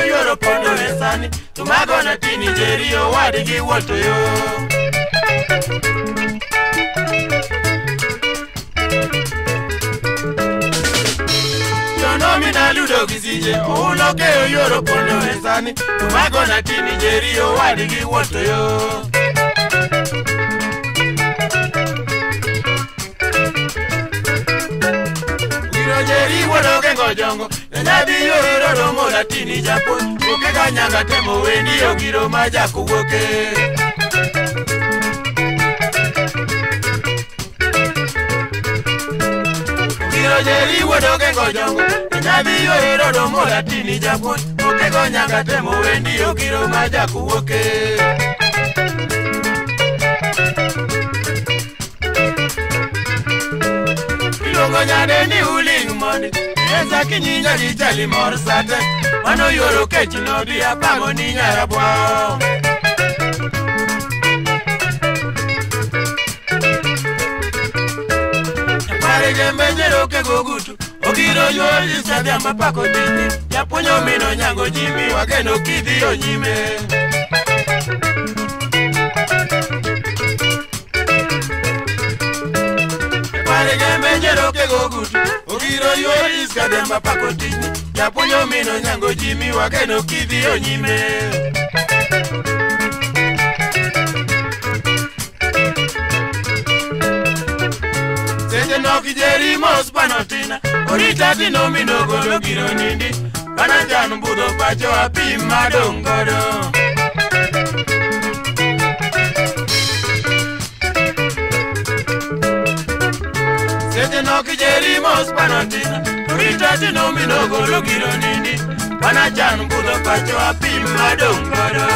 yoro pondo esani tumago na tini jerio wadi gi woto yo Yonomi na ludo gizije uloke yoro pondo esani tumago na tini jerio wadi gi woto yo Jeri wodo gengo jongo Nabi yoro romo latini Japuonj Uke kanyanga temo wendi ogiro majaku woke Ugiro jeri wodo gengo jongo Nabi yoro romo latini Japuonj Uke kanyanga temo wendi ogiro majaku woke Ngonyane ni uling moni Eza kinyinya di jali mor sate Mano yoro kechi no di apamo ni nyarabwa Pare gembe jero ke gogutu Ogiro yoro isa vya mapako dini Japuonjo mino nyango jimi Wageno kidhi onyime Jero ke gogutu Ogiro yori iska demba pakotini Japuonjo mino nyango jimi Wageno kidhi onyime Seje noki jeri mos panotina Orita tino mino golo giro nindi Bananjanu budho pacho apim madongodo Noki jeri mos panotina Rita tino mino golo giro nindi Bananjanu budho pacho apim madongodo